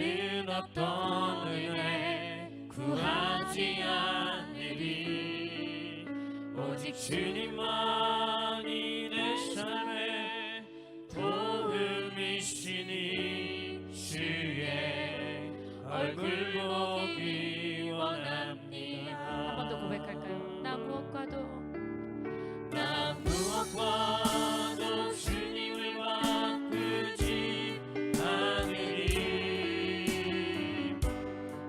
다른 어떤 은혜 구하지 않으리. 오직 주님만이 내 삶의 도움이시니 주의 얼굴 보기 원합니다. 한 번 더 고백할까요? 나 무엇과도 주님을 바꾸지 않으리.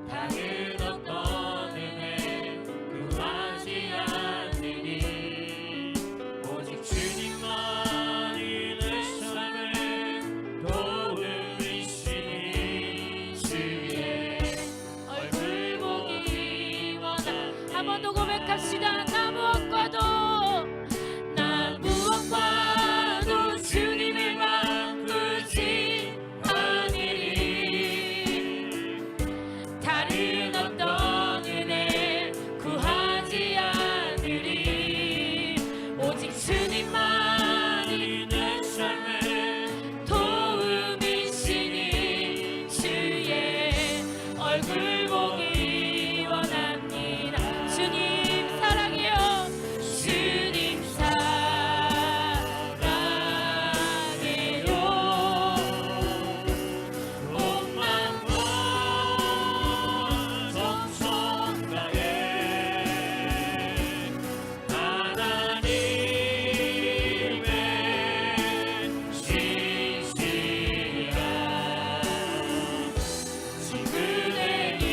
다른 어떤 은혜 구하지 않으리. 오직 주님만이 내 삶의 도움이시니 주의 얼굴 보기 원합니다. 한 번 더 고백합시다. 나 무엇과도 주님을 바꾸지 않으리. 다른 어떤 은혜 구하지 않으리. 오직 주님만이 내 삶의 도움이시니 주의 얼굴 보기 원합니다. 주님 사랑해요. 주님 사랑해요. 온 마음과 정성 다해 하나님의 신실한 친구들이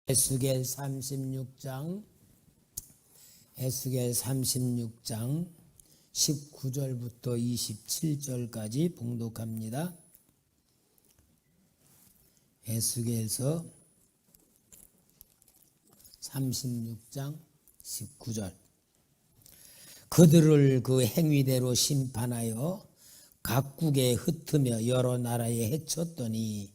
에스겔 36장 19절부터 27절까지 봉독합니다. 에스겔서 36장 19절. 그들을 그 행위대로 심판하여 각국에 흩으며 여러 나라에 해쳤더니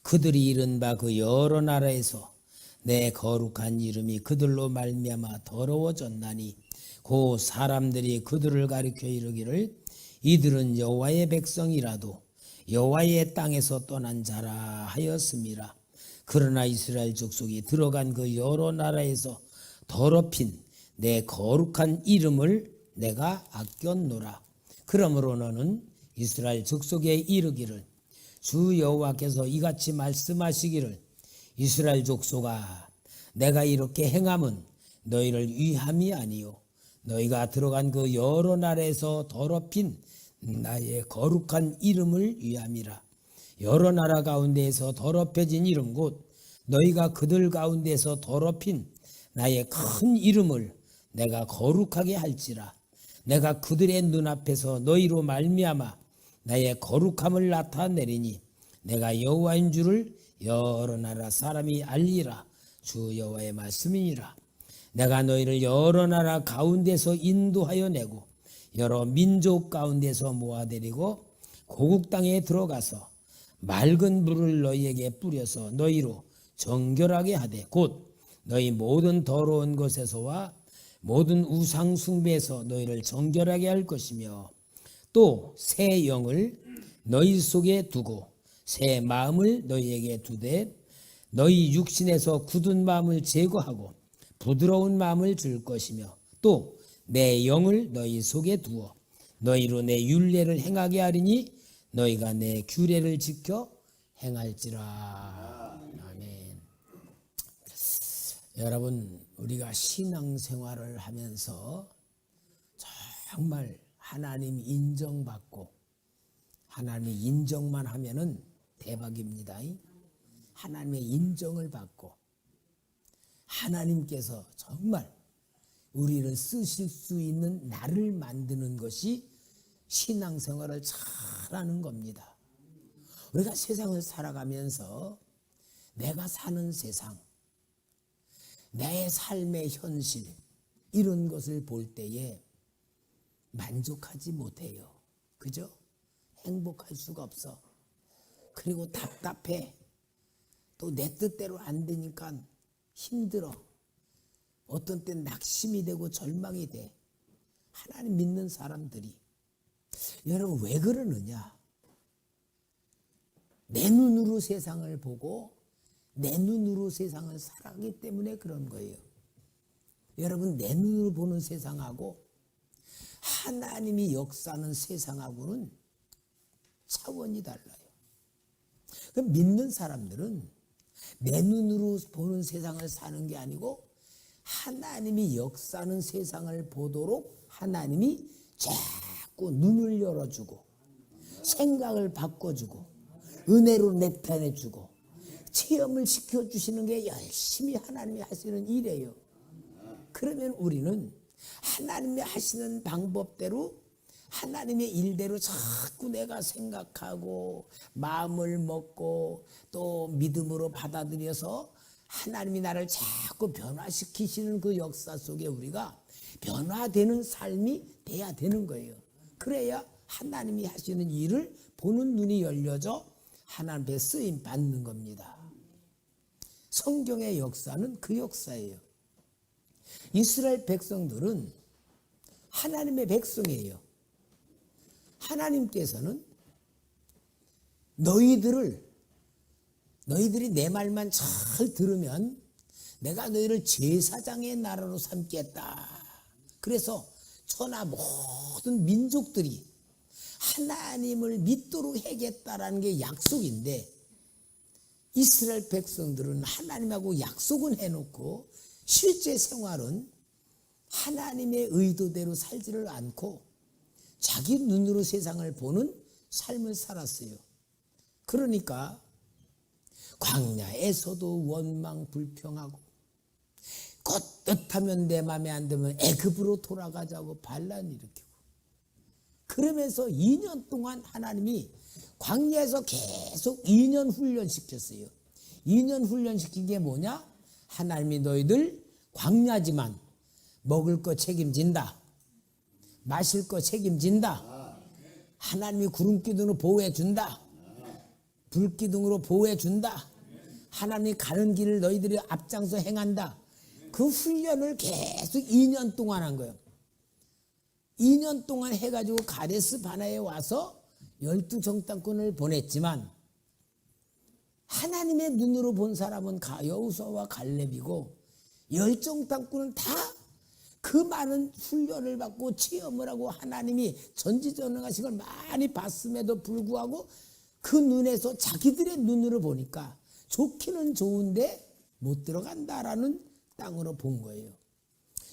그들이 이른 바 그 여러 나라에서 내 거룩한 이름이 그들로 말미암아 더러워졌나니 그 사람들이 그들을 가리켜 이르기를 이들은 여호와의 백성이라도 여호와의 땅에서 떠난 자라 하였음이라. 그러나 이스라엘 족속이 들어간 그 여러 나라에서 더럽힌 내 거룩한 이름을 내가 아꼈노라. 그러므로 너는 이스라엘 족속에 이르기를 주 여호와께서 이같이 말씀하시기를 이스라엘 족속아, 내가 이렇게 행함은 너희를 위함이 아니요 너희가 들어간 그 여러 나라에서 더럽힌 나의 거룩한 이름을 위함이라. 여러 나라 가운데에서 더럽혀진 이름 곧 너희가 그들 가운데서 더럽힌 나의 큰 이름을 내가 거룩하게 할지라. 내가 그들의 눈앞에서 너희로 말미암아 나의 거룩함을 나타내리니 내가 여호와인 줄을 여러 나라 사람이 알리라. 주 여호와의 말씀이니라. 내가 너희를 여러 나라 가운데서 인도하여 내고 여러 민족 가운데서 모아들이고 고국 땅에 들어가서 맑은 물을 너희에게 뿌려서 너희로 정결하게 하되 곧 너희 모든 더러운 것에서와 모든 우상 숭배에서 너희를 정결하게 할 것이며 또 새 영을 너희 속에 두고 새 마음을 너희에게 두되 너희 육신에서 굳은 마음을 제거하고 부드러운 마음을 줄 것이며 또 내 영을 너희 속에 두어 너희로 내 율례를 행하게 하리니 너희가 내 규례를 지켜 행할지라. 아멘. 여러분, 우리가 신앙생활을 하면서 정말 하나님 인정받고 하나님의 인정만 하면은 대박입니다. 하나님의 인정을 받고 하나님께서 정말 우리를 쓰실 수 있는 나를 만드는 것이 신앙생활을 잘하는 겁니다. 우리가 세상을 살아가면서 내가 사는 세상, 내 삶의 현실 이런 것을 볼 때에 만족하지 못해요. 그죠? 행복할 수가 없어. 그리고 답답해. 또 내 뜻대로 안 되니까 힘들어. 어떤 땐 낙심이 되고 절망이 돼. 하나님 믿는 사람들이. 여러분, 왜 그러느냐? 내 눈으로 세상을 보고 내 눈으로 세상을 살아가기 때문에 그런 거예요. 여러분, 내 눈으로 보는 세상하고 하나님이 역사하는 세상하고는 차원이 달라요. 그럼 믿는 사람들은 내 눈으로 보는 세상을 사는 게 아니고 하나님이 역사하는 세상을 보도록 하나님이 자꾸 눈을 열어주고 생각을 바꿔주고 은혜로 나타내주고 체험을 시켜주시는 게 열심히 하나님이 하시는 일이에요. 그러면 우리는 하나님이 하시는 방법대로 하나님의 일대로 자꾸 내가 생각하고 마음을 먹고 또 믿음으로 받아들여서 하나님이 나를 자꾸 변화시키시는 그 역사 속에 우리가 변화되는 삶이 돼야 되는 거예요. 그래야 하나님이 하시는 일을 보는 눈이 열려져 하나님의 쓰임 받는 겁니다. 성경의 역사는 그 역사예요. 이스라엘 백성들은 하나님의 백성이에요. 하나님께서는 너희들이 내 말만 잘 들으면 내가 너희를 제사장의 나라로 삼겠다. 그래서 천하 모든 민족들이 하나님을 믿도록 하겠다라는 게 약속인데 이스라엘 백성들은 하나님하고 약속은 해놓고 실제 생활은 하나님의 의도대로 살지를 않고 자기 눈으로 세상을 보는 삶을 살았어요. 그러니까 광야에 에서도 원망 불평하고 곧 뜻하면 내 마음에 안 들면 애굽으로 돌아가자고 반란 일으키고 그러면서 2년 동안 하나님이 광야에서 계속 2년 훈련시켰어요. 2년 훈련시킨 게 뭐냐? 하나님이 너희들 광야지만 먹을 거 책임진다. 마실 거 책임진다. 하나님이 구름기둥으로 보호해준다. 불기둥으로 보호해준다. 하나님이 가는 길을 너희들이 앞장서 행한다. 그 훈련을 계속 2년 동안 한 거예요. 2년 동안 해가지고 가데스 바나에 와서 12정탐꾼을 보냈지만 하나님의 눈으로 본 사람은 여호수아와 갈렙이고 10정탐꾼은 다 그 많은 훈련을 받고 체험을 하고 하나님이 전지전능하신 걸 많이 봤음에도 불구하고 그 눈에서 자기들의 눈으로 보니까 좋기는 좋은데 못 들어간다라는 땅으로 본 거예요.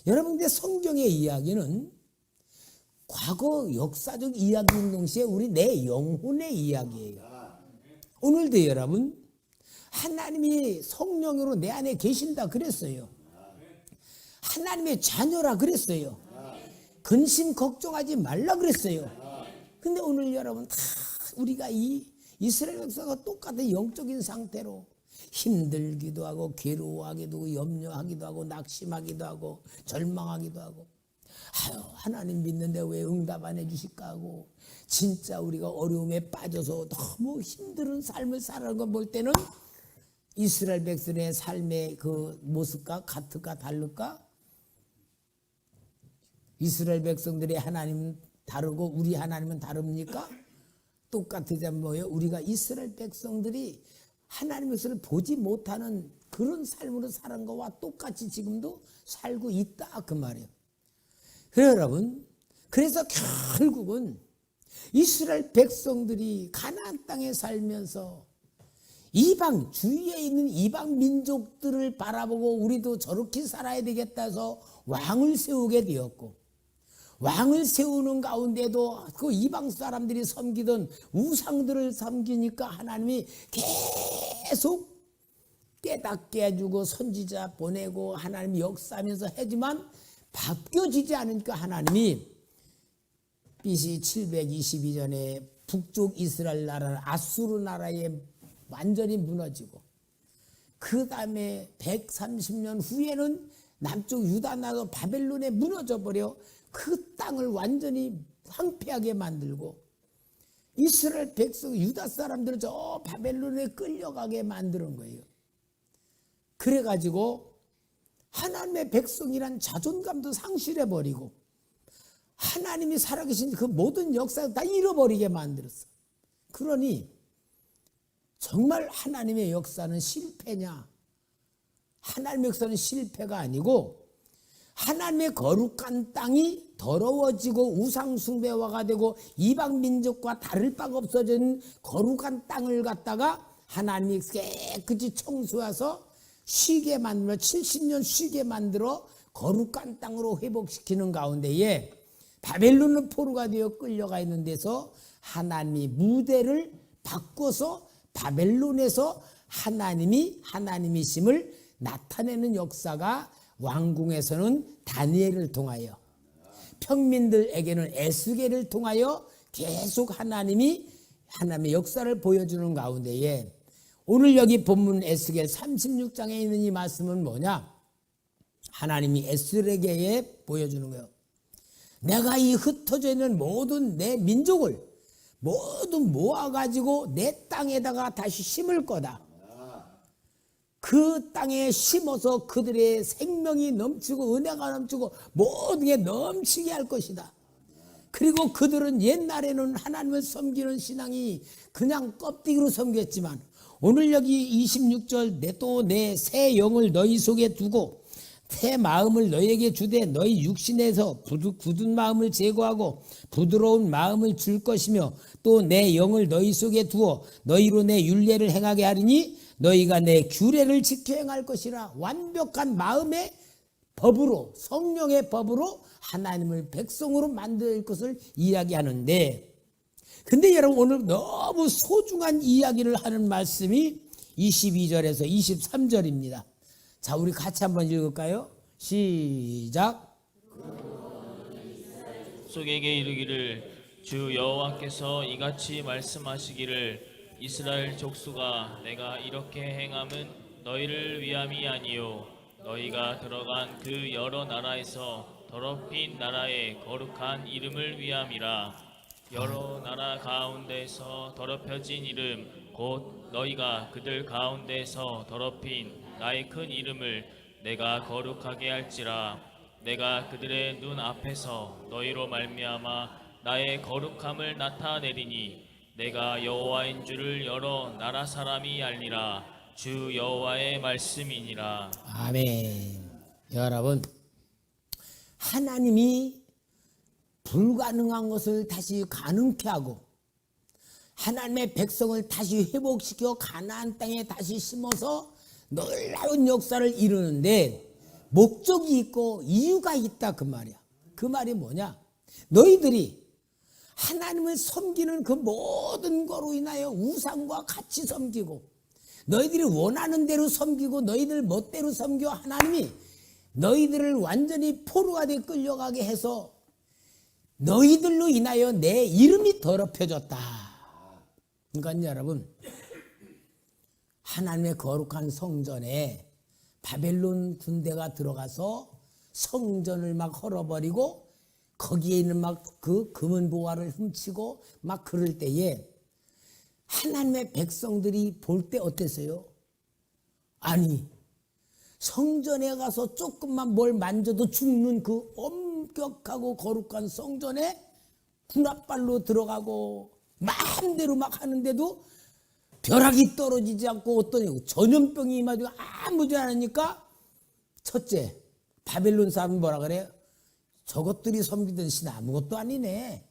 여러분, 근데 성경의 이야기는 과거 역사적 이야기인 동시에 우리 내 영혼의 이야기예요. 오늘도 여러분, 하나님이 성령으로 내 안에 계신다 그랬어요. 하나님의 자녀라 그랬어요. 근심 걱정하지 말라 그랬어요. 근데 오늘 여러분 다 우리가 이 이스라엘 백성과 똑같은 영적인 상태로 힘들기도 하고 괴로워하기도 하고 염려하기도 하고 낙심하기도 하고 절망하기도 하고 하나님 믿는데 왜 응답 안 해주실까 하고 진짜 우리가 어려움에 빠져서 너무 힘든 삶을 살아가는 걸 볼 때는 이스라엘 백성의 삶의 그 모습과 같을까 다를까? 이스라엘 백성들의 하나님은 다르고 우리 하나님은 다릅니까? 똑같으자면 뭐예요? 우리가 이스라엘 백성들이 하나님의 것을 보지 못하는 그런 삶으로 사는 것과 똑같이 지금도 살고 있다 그 말이에요. 그래요 여러분, 그래서 결국은 이스라엘 백성들이 가나안 땅에 살면서 이방 주위에 있는 이방 민족들을 바라보고 우리도 저렇게 살아야 되겠다 해서 왕을 세우게 되었고, 왕을 세우는 가운데도 그 이방 사람들이 섬기던 우상들을 섬기니까 하나님이 계속 깨닫게 해주고 선지자 보내고 하나님이 역사하면서 하지만 바뀌어지지 않으니까 하나님이 BC 722년에 북쪽 이스라엘 나라는 아수르 나라에 완전히 무너지고 그 다음에 130년 후에는 남쪽 유다 나라 바벨론에 무너져 버려 그 땅을 완전히 황폐하게 만들고 이스라엘 백성 유다 사람들을 저 바벨론에 끌려가게 만드는 거예요. 그래가지고 하나님의 백성이란 자존감도 상실해버리고 하나님이 살아계신 그 모든 역사를 다 잃어버리게 만들었어. 그러니 정말 하나님의 역사는 실패냐? 하나님의 역사는 실패가 아니고 하나님의 거룩한 땅이 더러워지고 우상숭배화가 되고 이방 민족과 다를 바가 없어진 거룩한 땅을 갖다가 하나님이 깨끗이 청소해서 쉬게 만들어 70년 쉬게 만들어 거룩한 땅으로 회복시키는 가운데에 바벨론은 포로가 되어 끌려가 있는 데서 하나님이 무대를 바꿔서 바벨론에서 하나님이 하나님이심을 나타내는 역사가 왕궁에서는 다니엘을 통하여 평민들에게는 에스겔을 통하여 계속 하나님이 하나님의 역사를 보여주는 가운데에 오늘 여기 본문 에스겔 36장에 있는 이 말씀은 뭐냐? 하나님이 에스겔에게 보여주는 거예요. 내가 이 흩어져 있는 모든 내 민족을 모두 모아가지고 내 땅에다가 다시 심을 거다. 그 땅에 심어서 그들의 생명이 넘치고 은혜가 넘치고 모든 게 넘치게 할 것이다. 그리고 그들은 옛날에는 하나님을 섬기는 신앙이 그냥 껍데기로 섬겼지만 오늘 여기 26절 또 내 새 영을 너희 속에 두고 새 마음을 너희에게 주되 너희 육신에서 굳은 마음을 제거하고 부드러운 마음을 줄 것이며 또 내 영을 너희 속에 두어 너희로 내 율례를 행하게 하리니 너희가 내 규례를 지켜 행할 것이라. 완벽한 마음의 법으로 성령의 법으로 하나님을 백성으로 만들 것을 이야기하는데, 근데 여러분 오늘 너무 소중한 이야기를 하는 말씀이 22절에서 23절입니다. 자, 우리 같이 한번 읽을까요? 시작. 속에게 이르기를 주 여호와께서 이같이 말씀하시기를 이스라엘 족수가 내가 이렇게 행함은 너희를 위함이 아니요 너희가 들어간 그 여러 나라에서 더럽힌 나라의 거룩한 이름을 위함이라. 여러 나라 가운데서 더럽혀진 이름 곧 너희가 그들 가운데서 더럽힌 나의 큰 이름을 내가 거룩하게 할지라. 내가 그들의 눈 앞에서 너희로 말미암아 나의 거룩함을 나타내리니 내가 여호와인 줄을 여러 나라 사람이 알리라. 주 여호와의 말씀이니라. 아멘. 여러분, 하나님이 불가능한 것을 다시 가능케 하고 하나님의 백성을 다시 회복시켜 가나안 땅에 다시 심어서 놀라운 역사를 이루는데 목적이 있고 이유가 있다, 그 말이야. 그 말이 뭐냐? 너희들이 하나님을 섬기는 그 모든 거로 인하여 우상과 같이 섬기고 너희들이 원하는 대로 섬기고 너희들 멋대로 섬겨 하나님이 너희들을 완전히 포로가 돼 끌려가게 해서 너희들로 인하여 내 이름이 더럽혀졌다. 그러니까 여러분, 하나님의 거룩한 성전에 바벨론 군대가 들어가서 성전을 막 헐어버리고 거기에 있는 막 그 금은 보화를 훔치고 막 그럴 때에 하나님의 백성들이 볼 때 어땠어요? 아니, 성전에 가서 조금만 뭘 만져도 죽는 그 엄격하고 거룩한 성전에 군합발로 들어가고 마음대로 막 하는데도 벼락이 떨어지지 않고 어떤 전염병이 임하지고 아무지 않으니까 첫째, 바벨론 사람이 뭐라 그래요? 저것들이 섬기던 신 아무것도 아니네.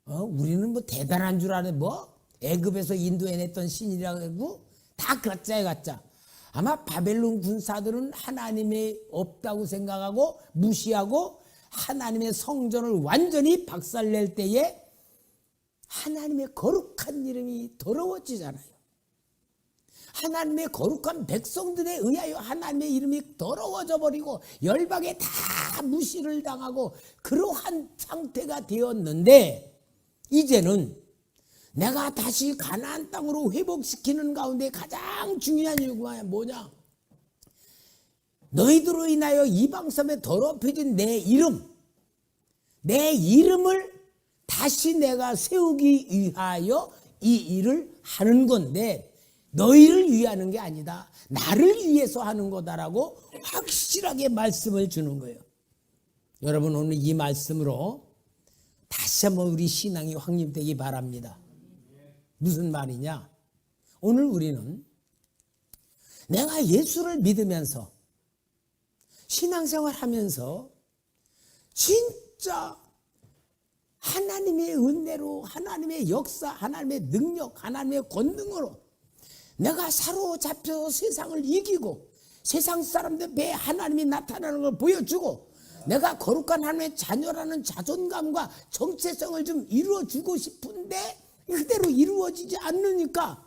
우리는 뭐 대단한 줄 아네. 뭐 애굽에서 인도해냈던 신이라고 다 가짜야, 가짜. 아마 바벨론 군사들은 하나님이 없다고 생각하고 무시하고 하나님의 성전을 완전히 박살낼 때에 하나님의 거룩한 이름이 더러워지잖아요. 하나님의 거룩한 백성들에 의하여 하나님의 이름이 더러워져 버리고 열방에 다 무시를 당하고 그러한 상태가 되었는데 이제는 내가 다시 가나안 땅으로 회복시키는 가운데 가장 중요한 이유가 뭐냐? 너희들로 인하여 이방섬에 더럽혀진 내 이름을 다시 내가 세우기 위하여 이 일을 하는 건데 너희를 위하는 게 아니다. 나를 위해서 하는 거다라고 확실하게 말씀을 주는 거예요. 여러분, 오늘 이 말씀으로 다시 한번 우리 신앙이 확립되기 바랍니다. 무슨 말이냐? 오늘 우리는 내가 예수를 믿으면서 신앙생활 하면서 진짜 하나님의 은혜로 하나님의 역사, 하나님의 능력, 하나님의 권능으로 내가 사로잡혀 세상을 이기고 세상 사람들 배에 하나님이 나타나는 걸 보여주고 내가 거룩한 하나님의 자녀라는 자존감과 정체성을 좀 이루어주고 싶은데 그대로 이루어지지 않으니까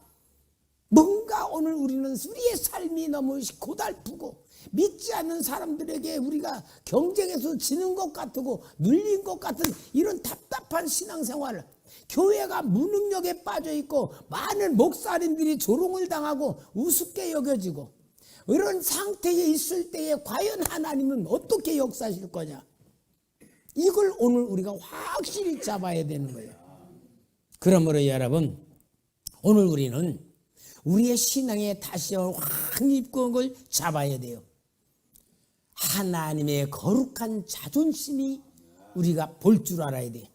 뭔가 오늘 우리는 우리의 삶이 너무 고달프고 믿지 않는 사람들에게 우리가 경쟁에서 지는 것 같고 눌린 것 같은 이런 답답한 신앙생활을 교회가 무능력에 빠져 있고 많은 목사님들이 조롱을 당하고 우습게 여겨지고 이런 상태에 있을 때에 과연 하나님은 어떻게 역사하실 거냐? 이걸 오늘 우리가 확실히 잡아야 되는 거예요. 그러므로 여러분, 오늘 우리는 우리의 신앙에 다시 확립권을 잡아야 돼요. 하나님의 거룩한 자존심이 우리가 볼 줄 알아야 돼요.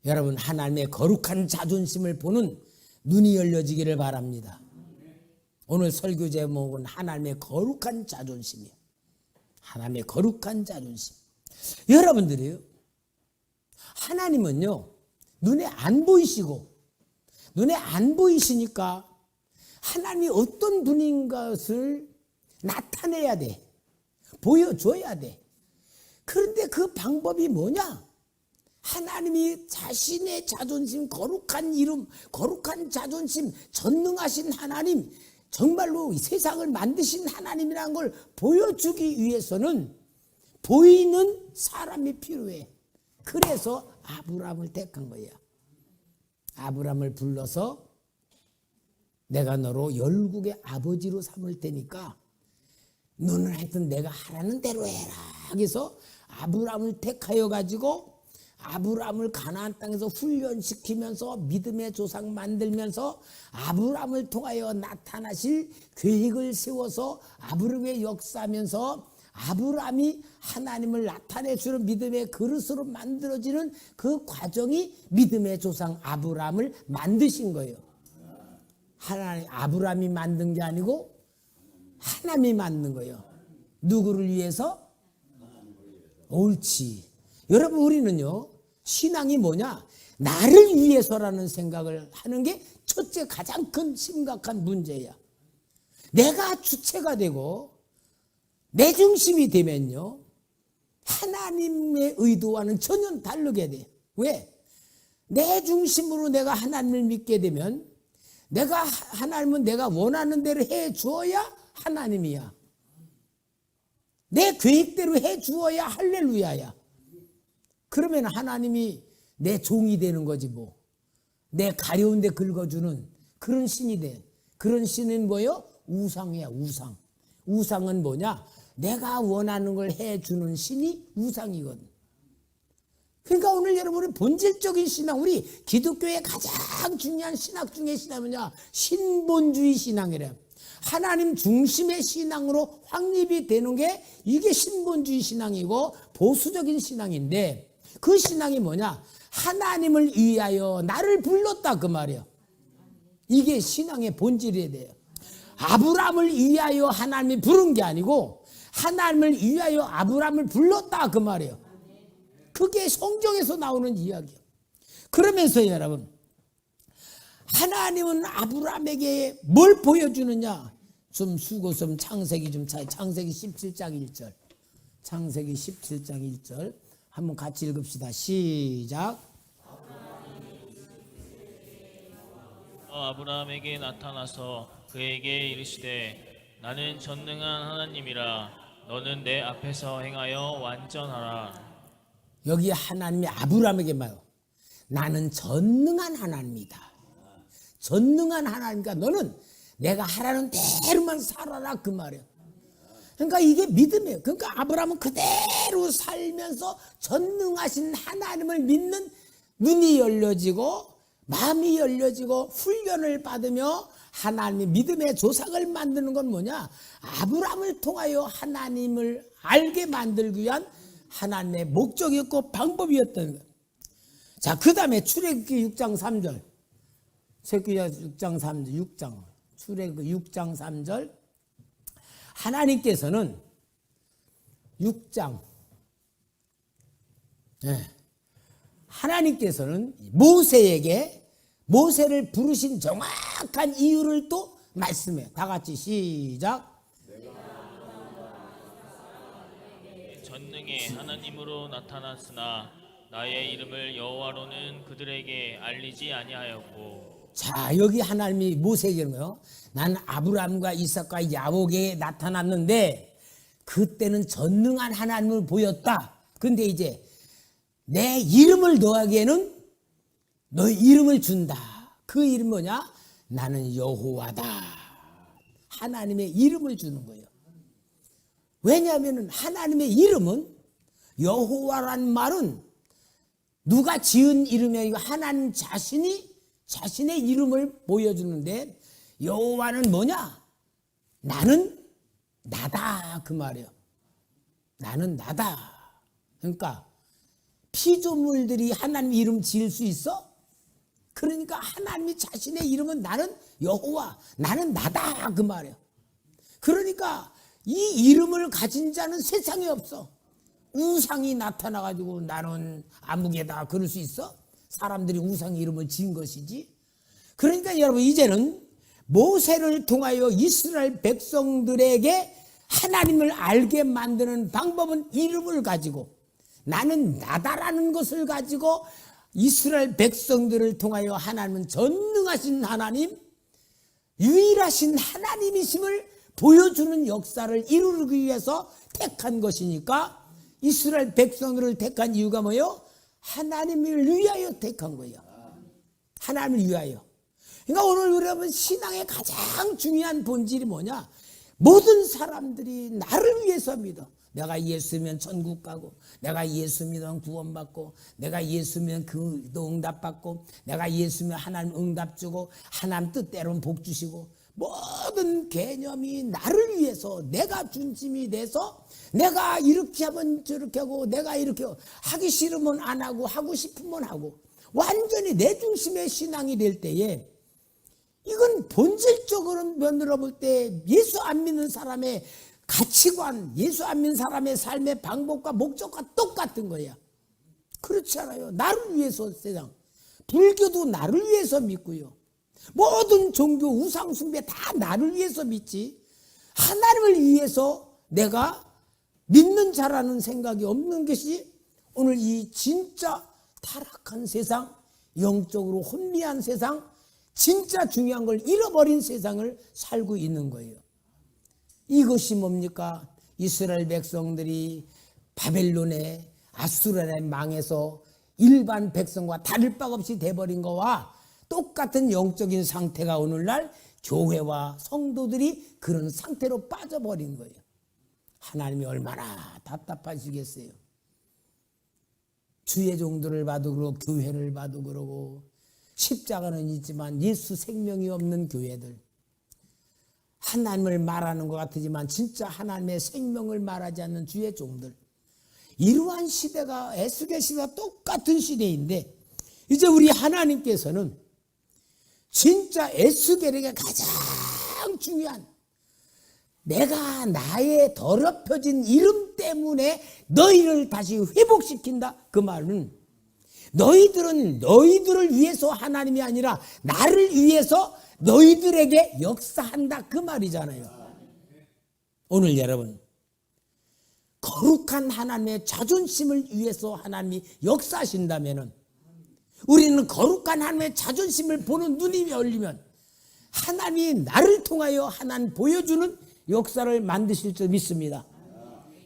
여러분, 하나님의 거룩한 자존심을 보는 눈이 열려지기를 바랍니다. 오늘 설교 제목은 하나님의 거룩한 자존심이에요. 하나님의 거룩한 자존심. 여러분들이요, 하나님은요 눈에 안 보이시고 눈에 안 보이시니까 하나님이 어떤 분인 것을 나타내야 돼. 보여줘야 돼. 그런데 그 방법이 뭐냐? 하나님이 자신의 자존심, 거룩한 이름, 거룩한 자존심, 전능하신 하나님, 정말로 이 세상을 만드신 하나님이라는 걸 보여주기 위해서는 보이는 사람이 필요해. 그래서 아브라함을 택한 거야. 아브라함을 불러서 내가 너로 열국의 아버지로 삼을 테니까 너는 하여튼 내가 하라는 대로 해라. 그래서 아브라함을 택하여 가지고 아브라함을 가나안 땅에서 훈련시키면서 믿음의 조상 만들면서 아브라함을 통하여 나타나실 계획을 세워서 아브라함의 역사하면서 아브라함이 하나님을 나타내주는 믿음의 그릇으로 만들어지는 그 과정이 믿음의 조상 아브라함을 만드신 거예요. 하나님, 아브라함이 만든 게 아니고 하나님이 만든 거예요. 누구를 위해서? 옳지. 여러분, 우리는요, 신앙이 뭐냐? 나를 위해서라는 생각을 하는 게 첫째 가장 큰 심각한 문제야. 내가 주체가 되고 내 중심이 되면요, 하나님의 의도와는 전혀 다르게 돼. 왜? 내 중심으로 내가 하나님을 믿게 되면 내가 하나님은 내가 원하는 대로 해 주어야 하나님이야. 내 계획대로 해 주어야 할렐루야야. 그러면 하나님이 내 종이 되는 거지 뭐. 내 가려운 데 긁어주는 그런 신이 돼. 그런 신은 뭐요? 우상이야, 우상. 우상은 뭐냐? 내가 원하는 걸 해주는 신이 우상이거든. 그러니까 오늘 여러분의 본질적인 신앙, 우리 기독교의 가장 중요한 신학 중의 신앙은 뭐냐? 신본주의 신앙이래요. 하나님 중심의 신앙으로 확립이 되는 게 이게 신본주의 신앙이고 보수적인 신앙인데, 그 신앙이 뭐냐? 하나님을 위하여 나를 불렀다 그 말이에요. 이게 신앙의 본질이 돼요. 아브라함을 위하여 하나님이 부른 게 아니고 하나님을 위하여 아브라함을 불렀다 그 말이에요. 그게 성경에서 나오는 이야기예요. 그러면서 여러분, 하나님은 아브라함에게 뭘 보여주느냐? 좀 수고 좀 창세기 좀 차. 창세기 17장 1절. 창세기 17장 1절. 한번 같이 읽읍시다. 시작. 아브라함에게 나타나서 그에게 이르시되 나는 전능한 하나님이라 너는 내 앞에서 행하여 완전하라. 여기 하나님이 아브라함에게 말해요. 나는 전능한 하나님이다. 전능한 하나님이니까 너는 내가 하라는 대로만 살아라 그 말이에요. 그러니까 이게 믿음이에요. 그러니까 아브라함은 그대로 살면서 전능하신 하나님을 믿는 눈이 열려지고 마음이 열려지고 훈련을 받으며 하나님의 믿음의 조상을 만드는 건 뭐냐? 아브라함을 통하여 하나님을 알게 만들기 위한 하나님의 목적이었고 방법이었던 거예요. 자, 그 다음에 출애굽기 6장 3절. 출애굽기 6장 3절. 6장. 출애굽기 6장 3절. 하나님께서는 6장. 하나님께서는 모세를 부르신 정확한 이유를 또 말씀해요. 다 같이 시작. 전능의 하나님으로 나타났으나 나의 이름을 여호와로는 그들에게 알리지 아니하였고. 자, 여기 하나님이 모세에게 이런 거요. 난 아브라함과 이삭과 야곱에게 나타났는데 그때는 전능한 하나님을 보였다. 근데 이제 내 이름을 너에게는 너의 이름을 준다. 그 이름 뭐냐? 나는 여호와다. 하나님의 이름을 주는 거예요. 왜냐하면 하나님의 이름은, 여호와라는 말은 누가 지은 이름이 아니고 하나님 자신이 자신의 이름을 보여주는데, 여호와는 뭐냐? 나는 나다 그 말이에요. 나는 나다. 그러니까 피조물들이 하나님 이름 지을 수 있어? 그러니까 하나님이 자신의 이름은 나는 여호와, 나는 나다 그 말이에요. 그러니까 이 이름을 가진 자는 세상에 없어. 우상이 나타나가지고 나는 아무개다 그럴 수 있어? 사람들이 우상 이름을 지은 것이지. 그러니까 여러분, 이제는 모세를 통하여 이스라엘 백성들에게 하나님을 알게 만드는 방법은 이름을 가지고, 나는 나다라는 것을 가지고 이스라엘 백성들을 통하여 하나님은 전능하신 하나님, 유일하신 하나님이심을 보여주는 역사를 이루기 위해서 택한 것이니까 이스라엘 백성들을 택한 이유가 뭐예요? 하나님을 위하여 택한 거예요. 하나님을 위하여. 그러니까 오늘 여러분 신앙의 가장 중요한 본질이 뭐냐? 모든 사람들이 나를 위해서 믿어. 내가 예수 믿으면 천국 가고, 내가 예수 믿으면 구원받고, 내가 예수 믿으면 그도 응답받고, 내가 예수 믿으면 하나님 응답 주고, 하나님 뜻대로는 복 주시고, 모든 개념이 나를 위해서 내가 중심이 돼서 내가 이렇게 하면 저렇게 하고, 내가 이렇게 하기 싫으면 안 하고, 하고 싶으면 하고, 완전히 내 중심의 신앙이 될 때에 이건 본질적으로 면으로 볼 때 예수 안 믿는 사람의 가치관, 예수 안 믿는 사람의 삶의 방법과 목적과 똑같은 거야. 그렇지 않아요. 나를 위해서 세상. 불교도 나를 위해서 믿고요. 모든 종교, 우상숭배 다 나를 위해서 믿지. 하나님을 위해서 내가 믿는 자라는 생각이 없는 것이 오늘 이 진짜 타락한 세상, 영적으로 혼미한 세상, 진짜 중요한 걸 잃어버린 세상을 살고 있는 거예요. 이것이 뭡니까? 이스라엘 백성들이 바벨론에 아수르에 망해서 일반 백성과 다를 바 없이 돼버린 거와 똑같은 영적인 상태가 오늘날 교회와 성도들이 그런 상태로 빠져버린 거예요. 하나님이 얼마나 답답하시겠어요. 주의 종들을 봐도 그러고 교회를 봐도 그러고 십자가는 있지만 예수 생명이 없는 교회들, 하나님을 말하는 것 같지만 진짜 하나님의 생명을 말하지 않는 주의 종들, 이러한 시대가 에스겔 시대와 똑같은 시대인데 이제 우리 하나님께서는 진짜 에스겔에게 가장 중요한, 내가 나의 더럽혀진 이름 때문에 너희를 다시 회복시킨다, 그 말은 너희들은 너희들을 위해서 하나님이 아니라 나를 위해서 너희들에게 역사한다, 그 말이잖아요. 오늘 여러분, 거룩한 하나님의 자존심을 위해서 하나님이 역사하신다면 우리는 거룩한 하나님의 자존심을 보는 눈이 열리면 하나님이 나를 통하여 하나님 보여주는 역사를 만드실 줄 믿습니다.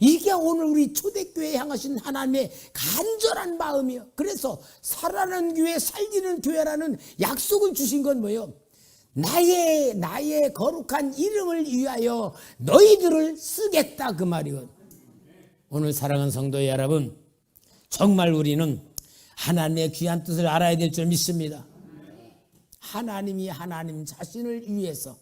이게 오늘 우리 초대교회에 향하신 하나님의 간절한 마음이요. 그래서 살아나는 교회, 살리는 교회라는 약속을 주신 건 뭐예요? 나의 거룩한 이름을 위하여 너희들을 쓰겠다, 그 말이요. 오늘 사랑하는 성도 여러분, 정말 우리는 하나님의 귀한 뜻을 알아야 될 줄 믿습니다. 하나님이 하나님 자신을 위해서,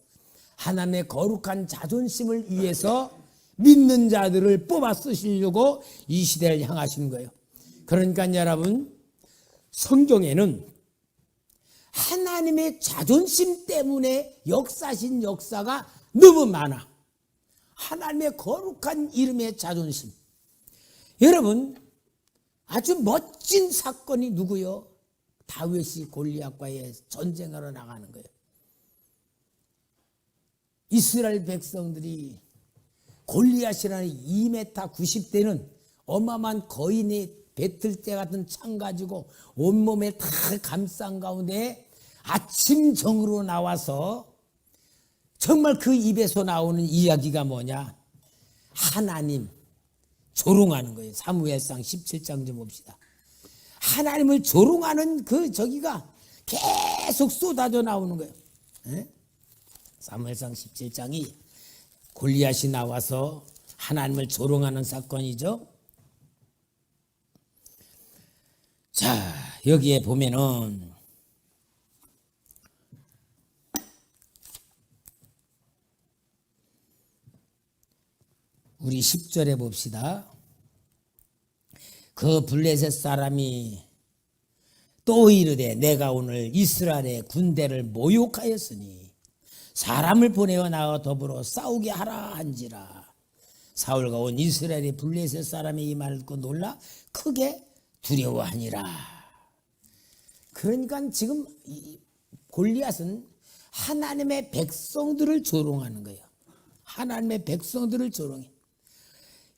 하나님의 거룩한 자존심을 위해서 믿는 자들을 뽑아 쓰시려고 이 시대를 향하신 거예요. 그러니까 여러분, 성경에는 하나님의 자존심 때문에 역사하신 역사가 너무 많아. 하나님의 거룩한 이름의 자존심. 여러분, 아주 멋진 사건이 누구요? 다윗이 골리앗과의 전쟁하러 나가는 거예요. 이스라엘 백성들이 골리앗이라는 2m 90대는 어마어마한 거인의 배틀대 같은 창 가지고 온몸에 다 감싼 가운데 아침 정으로 나와서 정말 그 입에서 나오는 이야기가 뭐냐? 하나님 조롱하는 거예요. 사무엘상 17장 좀 봅시다. 하나님을 조롱하는 그 저기가 계속 쏟아져 나오는 거예요. 사무엘상 17장이 골리앗이 나와서 하나님을 조롱하는 사건이죠. 자, 여기에 보면은 우리 10절에 봅시다. 그 블레셋 사람이 또 이르되 내가 오늘 이스라엘의 군대를 모욕하였으니 사람을 보내어 나와 더불어 싸우게 하라 한지라. 사울과 온 이스라엘의 블레셋 사람이 이 말을 듣고 놀라 크게 두려워하니라. 그러니까 지금 골리앗은 하나님의 백성들을 조롱하는 거예요. 하나님의 백성들을 조롱해.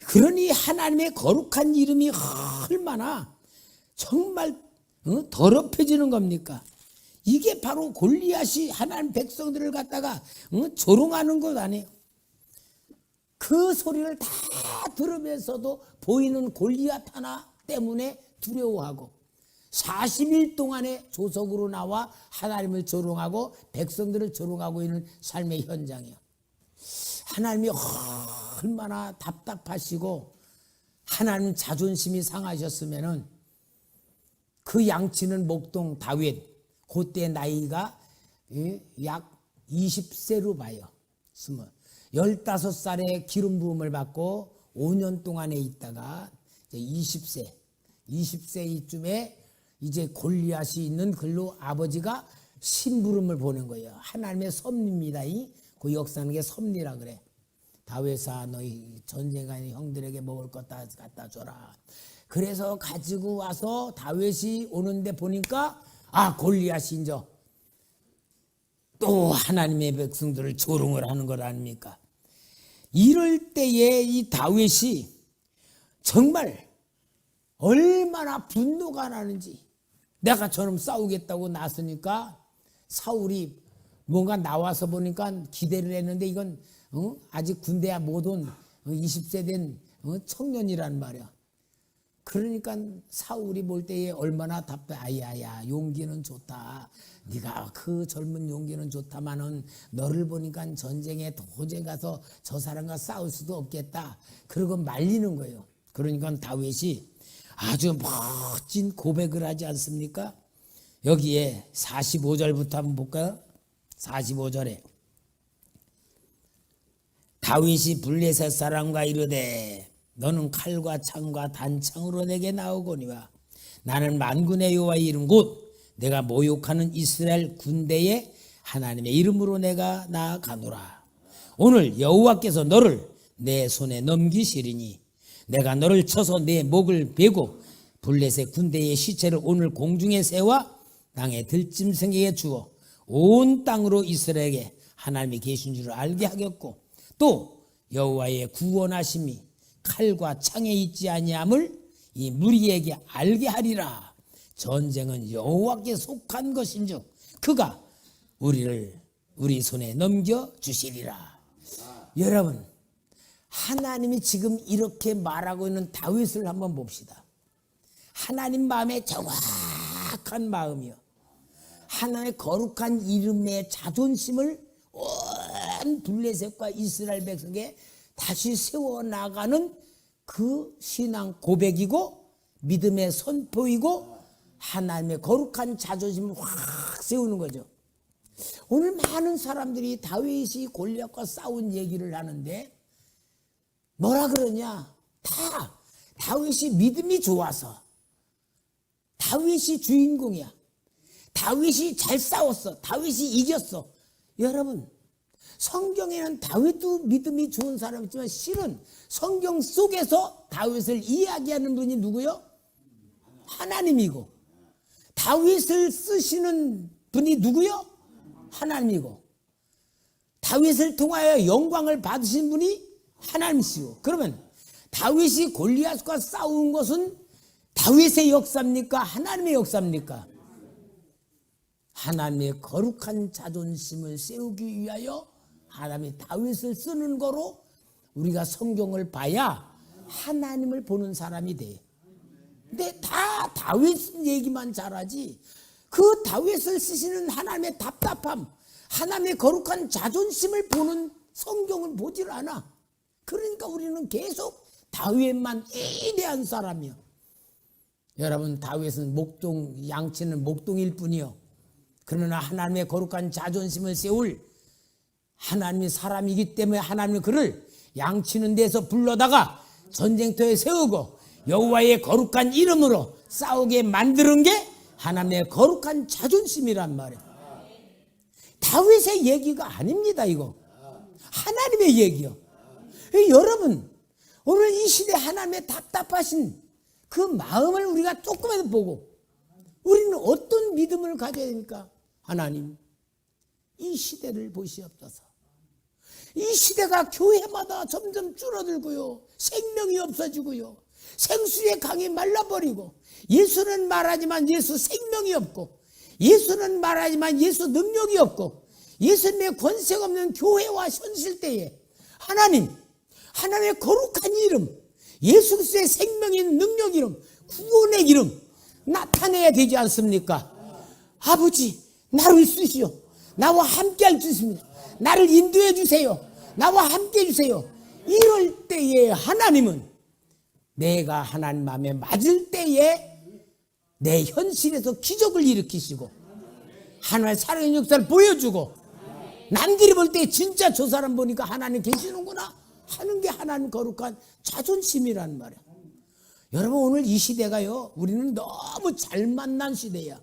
그러니 하나님의 거룩한 이름이 얼마나 정말 더럽혀지는 겁니까? 이게 바로 골리앗이 하나님 백성들을 갖다가 조롱하는 것 아니에요. 그 소리를 다 들으면서도 보이는 골리앗 하나 때문에 두려워하고 40일 동안의 조석으로 나와 하나님을 조롱하고 백성들을 조롱하고 있는 삶의 현장이에요. 하나님이 얼마나 답답하시고 하나님 자존심이 상하셨으면은 그 양치는 목동 다윗 그때 나이가 약 20세로 봐요. 15살에 기름 부음을 받고 5년 동안에 있다가 20세 이쯤에 이제 골리앗이 있는 글로 아버지가 심부름을 보낸 거예요. 하나님의 섭리입니다. 그 역사는 게 섭리라 그래. 다윗아 너희 전쟁하는 형들에게 먹을 것 다 갖다 줘라. 그래서 가지고 와서 다윗이 오는데 보니까 골리앗이 이제 또 하나님의 백성들을 조롱을 하는 것 아닙니까? 이럴 때에 이 다윗이 정말 얼마나 분노가 나는지, 내가 저놈 싸우겠다고 나서니까 사울이 뭔가 나와서 보니까 기대를 했는데 이건 아직 군대에 못 온 20세 된 청년이란 말이야. 그러니까 사울이 볼 때에 얼마나 답답해. 아야 용기는 좋다. 네가 그 젊은 용기는 좋다마는 너를 보니까 전쟁에 도저히 가서 저 사람과 싸울 수도 없겠다. 그러고 말리는 거예요. 그러니까 다윗이 아주 멋진 고백을 하지 않습니까? 여기에 45절부터 한번 볼까요? 45절에 다윗이 블레셋 사람과 이르되 너는 칼과 창과 단창으로 내게 나오거니와 나는 만군의 여호와의 이름 곧 내가 모욕하는 이스라엘 군대의 하나님의 이름으로 내가 나아가노라. 오늘 여호와께서 너를 내 손에 넘기시리니 내가 너를 쳐서 내 목을 베고 블레셋 군대의 시체를 오늘 공중에 세워 땅에 들짐승에게 주어 온 땅으로 이스라엘에게 하나님이 계신 줄을 알게 하겠고 또 여호와의 구원하심이 칼과 창에 있지 아니함을 이 무리에게 알게 하리라. 전쟁은 여호와께 속한 것인즉 그가 우리 손에 넘겨주시리라. 여러분, 하나님이 지금 이렇게 말하고 있는 다윗을 한번 봅시다. 하나님 마음에 정확한 마음이요, 하나님의 거룩한 이름의 자존심을 온 블레셋과 이스라엘 백성에게 다시 세워나가는 그 신앙 고백이고 믿음의 선포이고 하나님의 거룩한 자존심을 확 세우는 거죠. 오늘 많은 사람들이 다윗이 골리앗과 싸운 얘기를 하는데 뭐라 그러냐? 다 다윗이 믿음이 좋아서, 다윗이 주인공이야, 다윗이 잘 싸웠어, 다윗이 이겼어. 여러분, 성경에는 다윗도 믿음이 좋은 사람이지만 실은 성경 속에서 다윗을 이야기하는 분이 누구요? 하나님이고, 다윗을 쓰시는 분이 누구요? 하나님이고, 다윗을 통하여 영광을 받으신 분이 하나님이시고. 그러면 다윗이 골리앗과 싸운 것은 다윗의 역사입니까? 하나님의 역사입니까? 하나님의 거룩한 자존심을 세우기 위하여 하나님이 다윗을 쓰는 거로 우리가 성경을 봐야 하나님을 보는 사람이 돼. 근데 다 다윗 얘기만 잘하지 그 다윗을 쓰시는 하나님의 답답함, 하나님의 거룩한 자존심을 보는 성경을 보질 않아. 그러니까 우리는 계속 다윗만 위대한 사람이요. 여러분, 다윗은 양치는 목동일 뿐이요, 그러나 하나님의 거룩한 자존심을 세울 하나님의 사람이기 때문에 하나님은 그를 양치는 데서 불러다가 전쟁터에 세우고 여호와의 거룩한 이름으로 싸우게 만드는 게 하나님의 거룩한 자존심이란 말이에요. 다윗의 얘기가 아닙니다. 이거 하나님의 얘기요. 여러분, 오늘 이 시대 하나님의 답답하신 그 마음을 우리가 조금이라도 보고 우리는 어떤 믿음을 가져야 됩니까? 하나님, 이 시대를 보시옵소서. 이 시대가 교회마다 점점 줄어들고요. 생명이 없어지고요. 생수의 강이 말라버리고, 예수는 말하지만 예수 생명이 없고, 예수는 말하지만 예수 능력이 없고, 예수님의 권세가 없는 교회와 현실 때에 하나님의 거룩한 이름, 예수 그리스도의 생명인 능력 이름, 구원의 이름 나타내야 되지 않습니까? 아버지, 나를 쓰시오. 나와 함께 할 수 있습니다. 나를 인도해 주세요. 나와 함께 해주세요. 이럴 때에 하나님은 내가 하나님 마음에 맞을 때에 내 현실에서 기적을 일으키시고 하나님의 살아있는 역사를 보여주고, 남들이 볼 때 진짜 저 사람 보니까 하나님 계시는구나 하는 게 하나님 거룩한 자존심이라는 말이야. 여러분, 오늘 이 시대가요, 우리는 너무 잘 만난 시대야.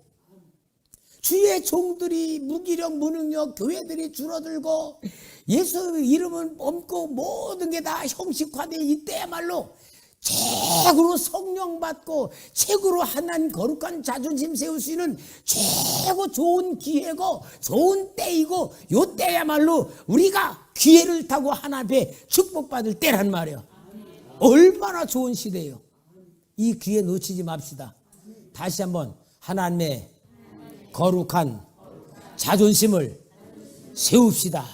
주의 종들이 무기력 무능력, 교회들이 줄어들고 예수 이름은 없고 모든 게 다 형식화되어 이때야말로 최고로 성령 받고 최고로 하나님 거룩한 자존심 세울 수 있는 최고 좋은 기회고 좋은 때이고, 요 때야말로 우리가 기회를 타고 하나님 앞에 축복받을 때란 말이에요. 얼마나 좋은 시대예요. 이 기회 놓치지 맙시다. 다시 한번 하나님의 거룩한 자존심을 세웁시다.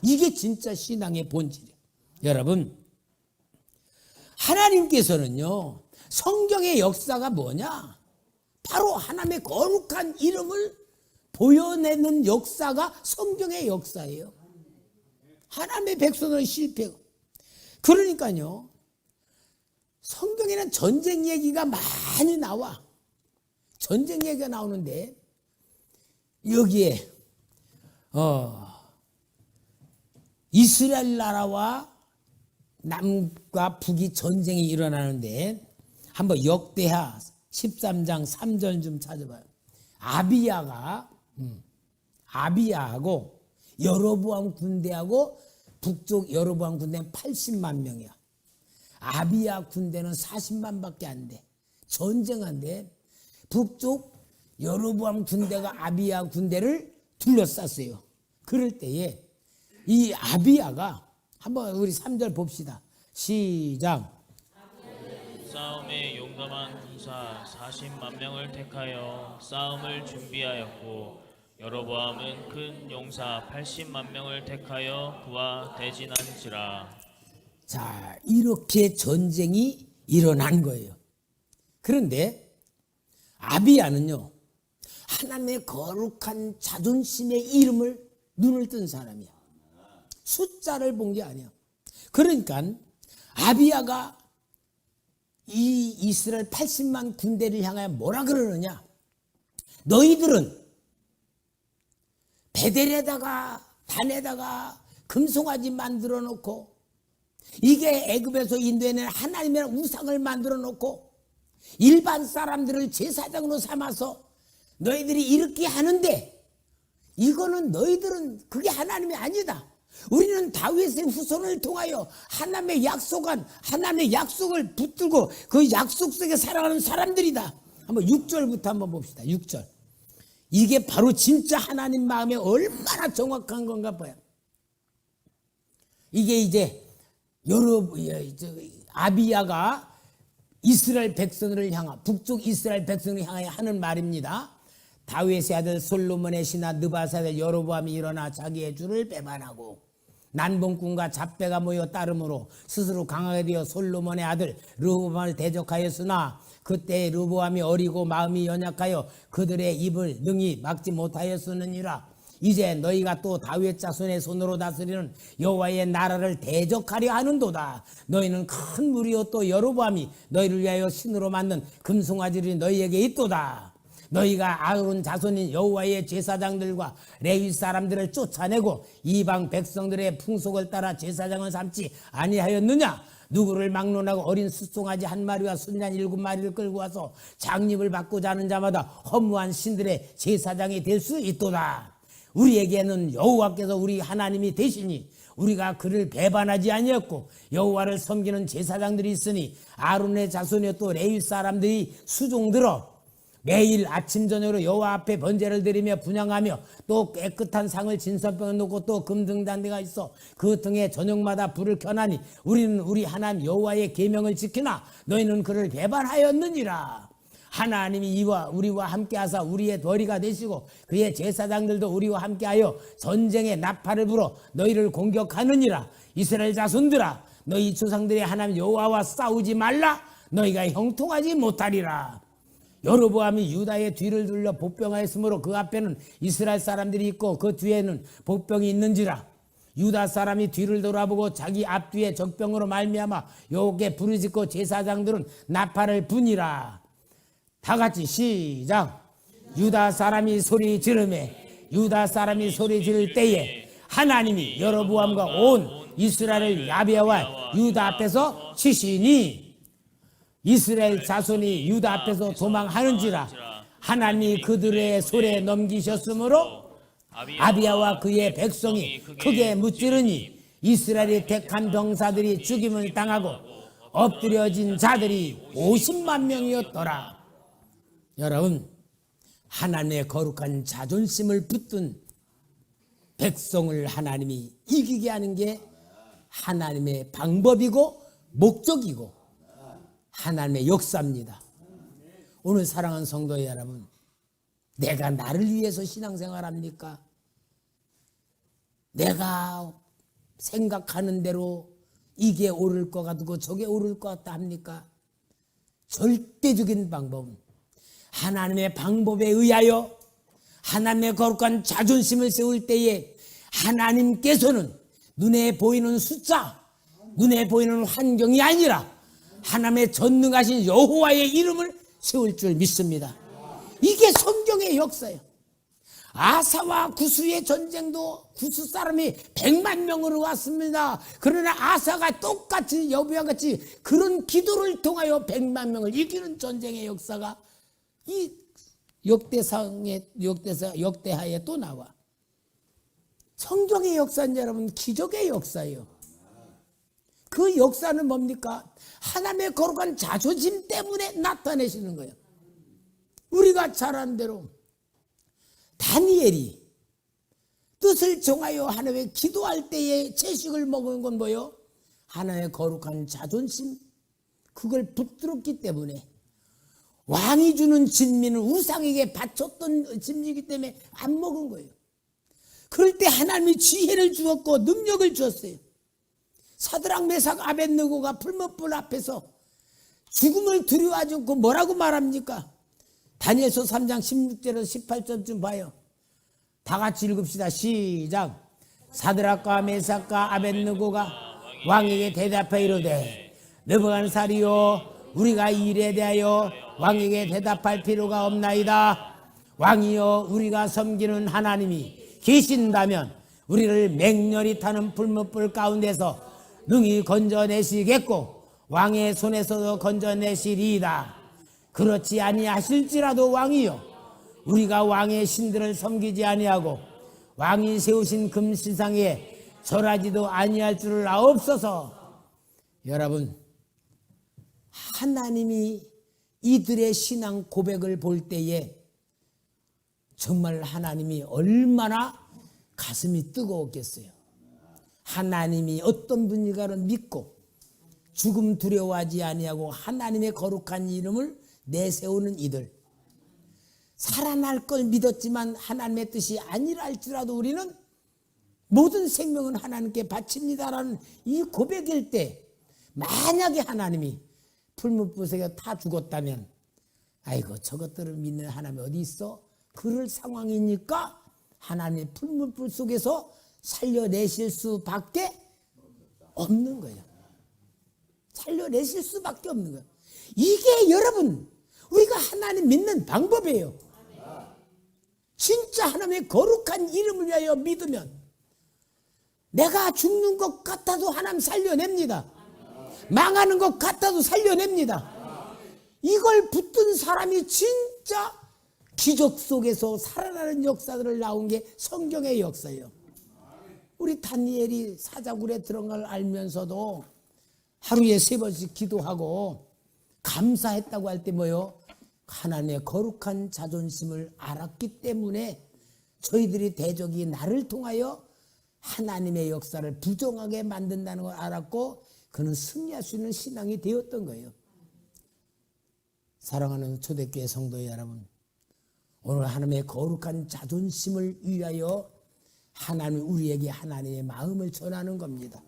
이게 진짜 신앙의 본질이에요. 여러분, 하나님께서는요, 성경의 역사가 뭐냐? 바로 하나님의 거룩한 이름을 보여내는 역사가 성경의 역사예요. 하나님의 백성은 실패고. 그러니까요, 성경에는 전쟁 얘기가 많이 나와. 전쟁 얘기가 나오는데 여기에 이스라엘 나라와 남과 북이 전쟁이 일어나는데, 한번 역대하 13장 3절 좀 찾아봐요. 아비야하고 여로보암 군대하고 북쪽 여로보암 군대는 80만 명이야. 아비야 군대는 40만밖에 안 돼. 전쟁한데 북쪽 여로보암 군대가 아비야 군대를 둘러쌌어요. 그럴 때에 이 아비야가, 한번 우리 3절 봅시다. 시작. 싸움에 용감한 군사 40만 명을 택하여 싸움을 준비하였고, 여로보암은 큰 용사 80만 명을 택하여 그와 대진한지라. 자, 이렇게 전쟁이 일어난 거예요. 그런데 아비야는요, 하나님의 거룩한 자존심의 이름을 눈을 뜬 사람이야. 숫자를 본 게 아니야. 그러니까 아비야가 이 이스라엘 80만 군대를 향하여 뭐라 그러느냐? 너희들은 베델에다가 단에다가 금송아지 만들어 놓고, 이게 애굽에서 인도에는 하나님의 우상을 만들어 놓고 일반 사람들을 제사장으로 삼아서 너희들이 이렇게 하는데, 이거는 너희들은 그게 하나님이 아니다. 우리는 다윗의 후손을 통하여 하나님의 약속을 붙들고 그 약속 속에 살아가는 사람들이다. 한번 6절부터 한번 봅시다. 6절. 이게 바로 진짜 하나님 마음에 얼마나 정확한 건가 봐요. 이게 이제 아비야가 이스라엘 백성을 향하, 북쪽 이스라엘 백성을 향하여 하는 말입니다. 다윗의 아들 솔로몬의 신하 느밧의 아들 여로보암이 일어나 자기의 주를 배반하고 난봉꾼과 잡배가 모여 따름으로 스스로 강하게 되어 솔로몬의 아들 르호보암을 대적하였으나, 그때 르호보암이 어리고 마음이 연약하여 그들의 입을 능히 막지 못하였으느니라. 이제 너희가 또 다윗 자손의 손으로 다스리는 여호와의 나라를 대적하려 하는도다. 너희는 큰 무리요 또 여로보암이 너희를 위하여 신으로 만든 금송아지들이 너희에게 있도다. 너희가 아론 자손인 여호와의 제사장들과 레위 사람들을 쫓아내고 이방 백성들의 풍속을 따라 제사장을 삼지 아니하였느냐? 누구를 막론하고 어린 숫송아지 한 마리와 순양 7마리를 끌고 와서 장립을 받고자 하는 자마다 허무한 신들의 제사장이 될 수 있도다. 우리에게는 여호와께서 우리 하나님이 되시니 우리가 그를 배반하지 아니었고, 여호와를 섬기는 제사장들이 있으니 아론의 자손이여 또 레위 사람들이 수종들어 매일 아침 저녁으로 여호와 앞에 번제를 드리며 분향하며 또 깨끗한 상을 진설병에 놓고 또 금등단대가 있어 그 등에 저녁마다 불을 켜나니 우리는 우리 하나님 여호와의 계명을 지키나 너희는 그를 배반하였느니라. 하나님이 우리와 함께하사 우리의 덜이가 되시고 그의 제사장들도 우리와 함께하여 전쟁에 나팔을 불어 너희를 공격하느니라. 이스라엘 자손들아, 너희 조상들의 하나님 여호와와 싸우지 말라. 너희가 형통하지 못하리라. 여로보암이 유다의 뒤를 둘러 복병하였으므로 그 앞에는 이스라엘 사람들이 있고 그 뒤에는 복병이 있는지라. 유다 사람이 뒤를 돌아보고 자기 앞뒤에 적병으로 말미암아 여호와께 부르짖고 제사장들은 나팔을 부니라. 다 같이 시작. 유다 사람이 소리 지르매 유다 사람이 소리 지를 때에 하나님이 여로보암과 온 이스라엘을 야베와 유다 앞에서 치시니 이스라엘 자손이 유다 앞에서 도망하는지라. 하나님이 그들의 손에 넘기셨으므로 아비야와 그의 백성이 크게 무찌르니 이스라엘의 택한 병사들이 죽임을 당하고 엎드려진 자들이 50만 명이었더라. 여러분, 하나님의 거룩한 자존심을 붙든 백성을 하나님이 이기게 하는 게 하나님의 방법이고 목적이고 하나님의 역사입니다. 오늘 사랑하는 성도 여러분, 내가 나를 위해서 신앙생활합니까? 내가 생각하는 대로 이게 옳을 것 같고 저게 옳을 것 같다 합니까? 절대적인 방법은 하나님의 방법에 의하여 하나님의 거룩한 자존심을 세울 때에 하나님께서는 눈에 보이는 숫자, 눈에 보이는 환경이 아니라 하나님의 전능하신 여호와의 이름을 세울 줄 믿습니다. 이게 성경의 역사예요. 아사와 구스의 전쟁도 구스 사람이 100만 명으로 왔습니다. 그러나 아사가 똑같이 여부와 같이 그런 기도를 통하여 100만 명을 이기는 전쟁의 역사가 이 역대하에 또 나와. 성경의 역사는 여러분 기적의 역사예요. 그 역사는 뭡니까? 하나님의 거룩한 자존심 때문에 나타내시는 거예요. 우리가 잘 아는 대로 다니엘이 뜻을 정하여 하나님의 기도할 때에 채식을 먹은 건 뭐예요? 하나님의 거룩한 자존심, 그걸 붙들었기 때문에 왕이 주는 진미는 우상에게 바쳤던 진미이기 때문에 안 먹은 거예요. 그럴 때 하나님이 지혜를 주었고 능력을 주었어요. 사드락 메삭 아벳느고가 풀무불 앞에서 죽음을 두려워하지 않고 뭐라고 말합니까? 다니엘서 3장 16절에서 18절쯤 봐요. 다 같이 읽읍시다. 시작. 사드락과 메삭과 아벳느고가 왕에게 대답하여 이르되 느부갓네살이요 우리가 이 일에 대하여 왕에게 대답할 필요가 없나이다. 왕이여 우리가 섬기는 하나님이 계신다면 우리를 맹렬히 타는 풀무불 가운데서 능히 건져내시겠고 왕의 손에서도 건져내시리이다. 그렇지 아니하실지라도 왕이여 우리가 왕의 신들을 섬기지 아니하고 왕이 세우신 금신상에 절하지도 아니할 줄을 아옵소서. 여러분, 하나님이 이들의 신앙 고백을 볼 때에 정말 하나님이 얼마나 가슴이 뜨거웠겠어요. 하나님이 어떤 분인가를 믿고 죽음 두려워하지 아니하고 하나님의 거룩한 이름을 내세우는 이들, 살아날 걸 믿었지만 하나님의 뜻이 아니라 할지라도 우리는 모든 생명은 하나님께 바칩니다라는 이 고백일 때 만약에 하나님이 풀무불에 타 죽었다면 아이고 저것들을 믿는 하나님이 어디 있어? 그럴 상황이니까 하나님의 풀무불 속에서 살려내실 수밖에 없는 거예요. 살려내실 수밖에 없는 거예요. 이게 여러분 우리가 하나님 믿는 방법이에요. 진짜 하나님의 거룩한 이름을 위하여 믿으면 내가 죽는 것 같아도 하나님 살려냅니다. 망하는 것 같아도 살려냅니다. 이걸 붙든 사람이 진짜 기적 속에서 살아나는 역사들을 나온 게 성경의 역사예요. 우리 다니엘이 사자굴에 들어간 걸 알면서도 하루에 3번씩 기도하고 감사했다고 할 때 뭐요? 하나님의 거룩한 자존심을 알았기 때문에 저희들이 대적이 나를 통하여 하나님의 역사를 부정하게 만든다는 걸 알았고 그는 승리할 수 있는 신앙이 되었던 거예요. 사랑하는 초대교회 성도 여러분, 오늘 하나님의 거룩한 자존심을 위하여 하나님 우리에게 하나님의 마음을 전하는 겁니다.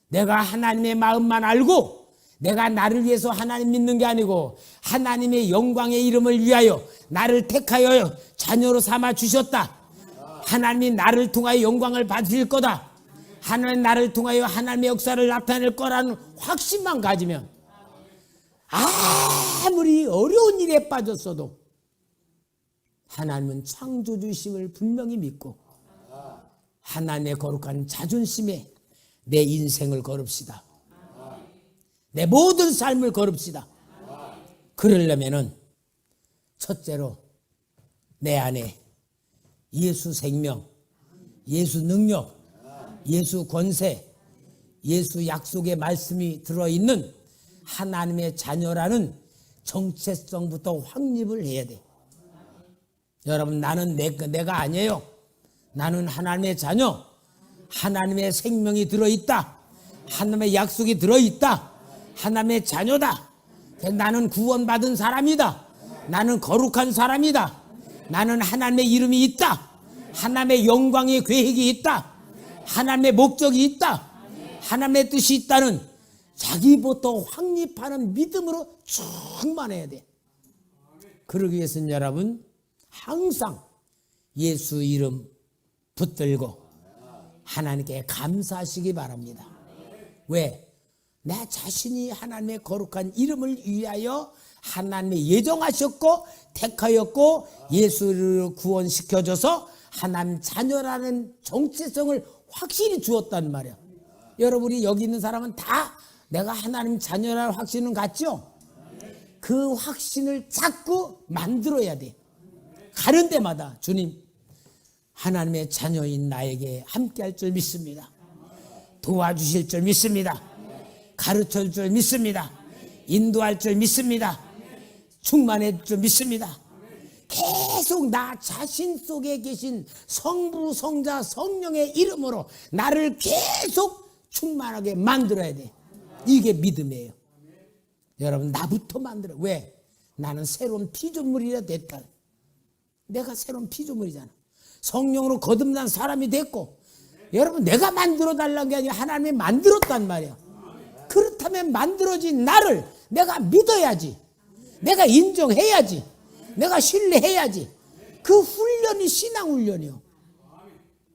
내가 하나님의 마음만 알고 내가 나를 위해서 하나님 믿는 게 아니고 하나님의 영광의 이름을 위하여 나를 택하여 자녀로 삼아 주셨다. 하나님이 나를 통하여 영광을 받으실 거다. 하나님 나를 통하여 하나님의 역사를 나타낼 거라는 확신만 가지면 아무리 어려운 일에 빠졌어도 하나님은 창조주심을 분명히 믿고 하나님의 거룩한 자존심에 내 인생을 걸읍시다. 내 모든 삶을 걸읍시다. 그러려면은 첫째로 내 안에 예수 생명, 예수 능력, 예수 권세, 예수 약속의 말씀이 들어있는 하나님의 자녀라는 정체성부터 확립을 해야 돼. 여러분, 나는 내가 아니에요. 나는 하나님의 자녀. 하나님의 생명이 들어있다. 하나님의 약속이 들어있다. 하나님의 자녀다. 나는 구원받은 사람이다. 나는 거룩한 사람이다. 나는 하나님의 이름이 있다. 하나님의 영광의 계획이 있다. 하나님의 목적이 있다. 하나님의 뜻이 있다는 자기부터 확립하는 믿음으로 충만해야 돼. 그러기 위해서는 여러분 항상 예수 이름 붙들고 하나님께 감사하시기 바랍니다. 왜? 내 자신이 하나님의 거룩한 이름을 위하여 하나님의 예정하셨고 택하였고 예수를 구원시켜줘서 하나님 자녀라는 정체성을 확실히 주었단 말이야. 여러분이 여기 있는 사람은 다 내가 하나님 자녀라는 확신은 갖죠? 그 확신을 자꾸 만들어야 돼. 가는 데마다 주님 하나님의 자녀인 나에게 함께할 줄 믿습니다. 도와주실 줄 믿습니다. 가르쳐줄 줄 믿습니다. 인도할 줄 믿습니다. 충만해 줄 믿습니다. 계속 나 자신 속에 계신 성부, 성자, 성령의 이름으로 나를 계속 충만하게 만들어야 돼. 이게 믿음이에요. 여러분 나부터 만들어. 왜? 나는 새로운 피조물이라 됐다. 내가 새로운 피조물이잖아. 성령으로 거듭난 사람이 됐고 여러분 내가 만들어 달라는 게 아니라 하나님이 만들었단 말이야. 그렇다면 만들어진 나를 내가 믿어야지. 내가 인정해야지. 내가 신뢰해야지. 그 훈련이 신앙훈련이요.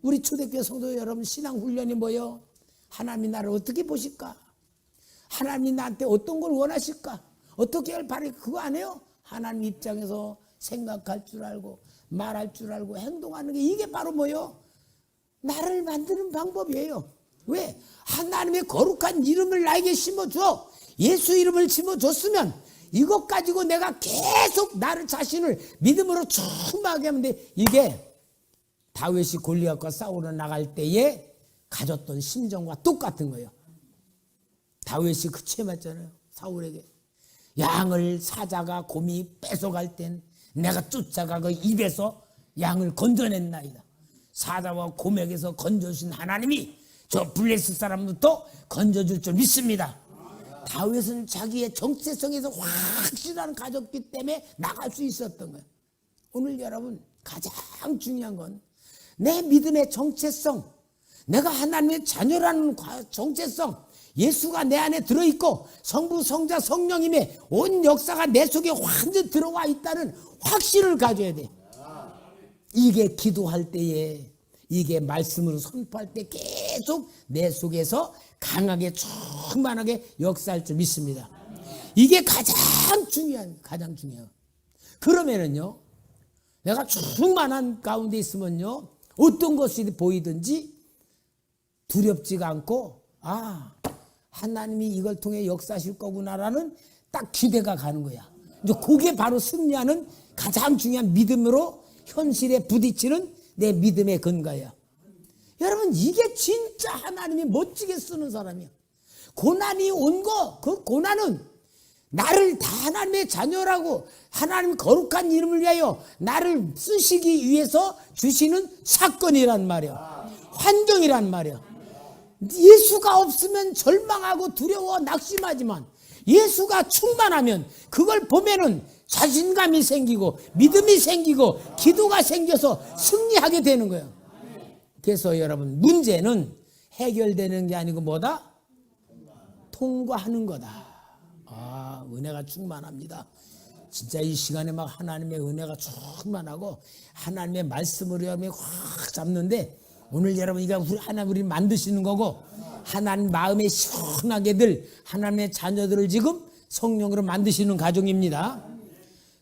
우리 초대교회 성도 여러분 신앙훈련이 뭐예요? 하나님이 나를 어떻게 보실까? 하나님이 나한테 어떤 걸 원하실까? 어떻게 할 바래? 그거 안 해요? 하나님 입장에서 생각할 줄 알고 말할 줄 알고 행동하는 게 이게 바로 뭐예요? 나를 만드는 방법이에요. 왜? 하나님의 거룩한 이름을 나에게 심어줘. 예수 이름을 심어줬으면 이것 가지고 내가 계속 나를 자신을 믿음으로 충만하게 하면 돼. 이게 다윗이 골리앗과 싸우러 나갈 때에 가졌던 심정과 똑같은 거예요. 다윗이 그치에 맞잖아요. 사울에게 양을 사자가 곰이 뺏어갈 땐 내가 쫓아가 그 입에서 양을 건져냈나이다. 사자와 곰에게서 건져주신 하나님이 저 블레셋 사람부터 건져줄 줄 믿습니다. 다윗은 자기의 정체성에서 확실한 가졌기 때문에 나갈 수 있었던 거예요. 오늘 여러분 가장 중요한 건 내 믿음의 정체성, 내가 하나님의 자녀라는 정체성, 예수가 내 안에 들어있고 성부, 성자, 성령님의 온 역사가 내 속에 완전 들어와 있다는 확신을 가져야 돼. 이게 기도할 때에, 이게 말씀으로 선포할 때 계속 내 속에서 강하게 충만하게 역사할 줄 믿습니다. 이게 가장 중요해요. 그러면은요, 내가 충만한 가운데 있으면요, 어떤 것이 보이든지 두렵지가 않고, 아, 하나님이 이걸 통해 역사하실 거구나라는 딱 기대가 가는 거야. 이제 그게 바로 승리하는 가장 중요한 믿음으로 현실에 부딪히는 내 믿음의 근거야. 여러분, 이게 진짜 하나님이 멋지게 쓰는 사람이야. 고난이 온 거, 그 고난은 나를 다 하나님의 자녀라고 하나님 거룩한 이름을 위하여 나를 쓰시기 위해서 주시는 사건이란 말이야. 환경이란 말이야. 예수가 없으면 절망하고 두려워 낙심하지만 예수가 충만하면 그걸 보면은 자신감이 생기고 믿음이 생기고 기도가 생겨서 승리하게 되는 거예요. 그래서 여러분 문제는 해결되는 게 아니고 뭐다? 통과하는 거다. 아, 은혜가 충만합니다. 진짜 이 시간에 막 하나님의 은혜가 충만하고 하나님의 말씀으로 여러분이 확 잡는데 오늘 여러분 이거 하나님 우리 만드시는 거고 하나님 마음에 시원하게들 하나님의 자녀들을 지금 성령으로 만드시는 가정입니다.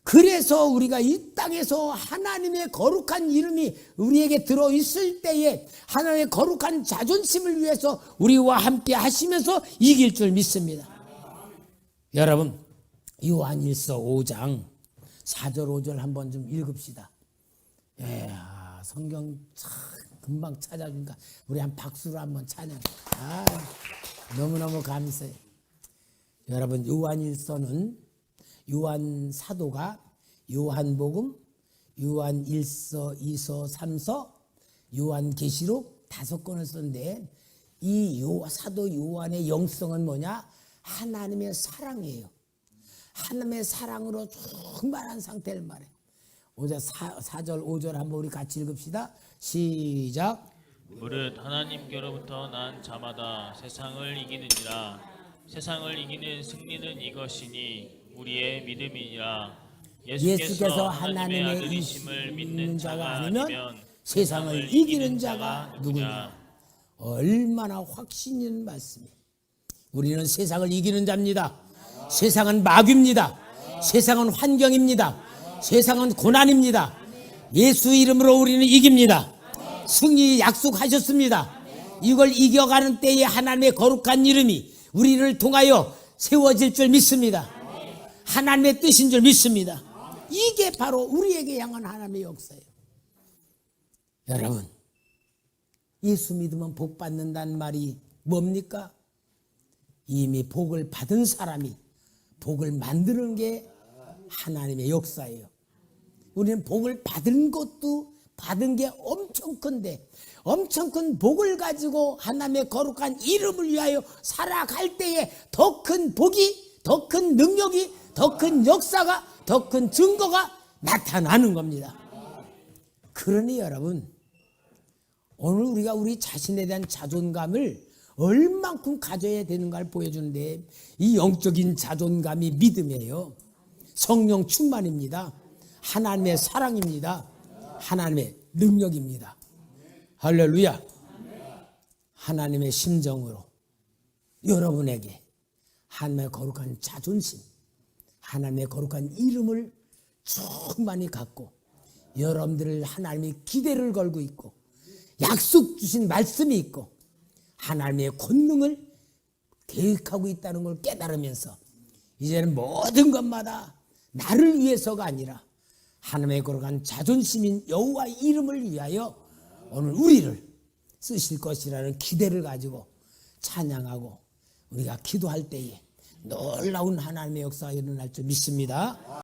그래서 우리가 이 땅에서 하나님의 거룩한 이름이 우리에게 들어있을 때에 하나님의 거룩한 자존심을 위해서 우리와 함께 하시면서 이길 줄 믿습니다. 여러분 요한일서 5장 4절 5절 한번 좀 읽읍시다. 예, 성경 참 금방 찾아주니까 우리 한 박수로 한번 찬양. 너무너무 감사해요. 여러분 요한일서는 요한 사도가 요한복음, 요한일서, 2서, 3서, 요한계시록 5권을 썼는데 이 사도 요한의 영성은 뭐냐? 하나님의 사랑이에요. 하나님의 사랑으로 충만한 상태를 말해. 4절 5절 한번 우리 같이 읽읍시다. 시작. 무릇 하나님께로부터 난 자마다 세상을 이기느니라. 세상을 이기는 승리는 이것이니 우리의 믿음이니라. 예수께서 하나님의 아들이심을 믿는 자가 아니면 세상을 이기는 자가 누구냐? 얼마나 확신 있는 말씀이에요. 우리는 세상을 이기는 자입니다. 세상은 마귀입니다. 세상은 환경입니다. 세상은 고난입니다. 예수 이름으로 우리는 이깁니다. 승리 약속하셨습니다. 이걸 이겨가는 때에 하나님의 거룩한 이름이 우리를 통하여 세워질 줄 믿습니다. 하나님의 뜻인 줄 믿습니다. 이게 바로 우리에게 향한 하나님의 역사예요. 여러분, 예수 믿으면 복 받는다는 말이 뭡니까? 이미 복을 받은 사람이 복을 만드는 게 하나님의 역사예요. 우리는 복을 받은 것도 받은 게 엄청 큰데 엄청 큰 복을 가지고 하나님의 거룩한 이름을 위하여 살아갈 때에 더 큰 복이, 더 큰 능력이, 더 큰 역사가, 더 큰 증거가 나타나는 겁니다. 그러니 여러분, 오늘 우리가 우리 자신에 대한 자존감을 얼만큼 가져야 되는가를 보여주는데 이 영적인 자존감이 믿음이에요. 성령 충만입니다. 하나님의 사랑입니다. 하나님의 능력입니다. 할렐루야. 하나님의 심정으로 여러분에게 하나님의 거룩한 자존심, 하나님의 거룩한 이름을 충만히 갖고 여러분들을 하나님의 기대를 걸고 있고 약속 주신 말씀이 있고 하나님의 권능을 계획하고 있다는 걸 깨달으면서 이제는 모든 것마다 나를 위해서가 아니라 하나님의 거룩한 자존심인 여호와의 이름을 위하여 오늘 우리를 쓰실 것이라는 기대를 가지고 찬양하고 우리가 기도할 때에 놀라운 하나님의 역사가 일어날 줄 믿습니다.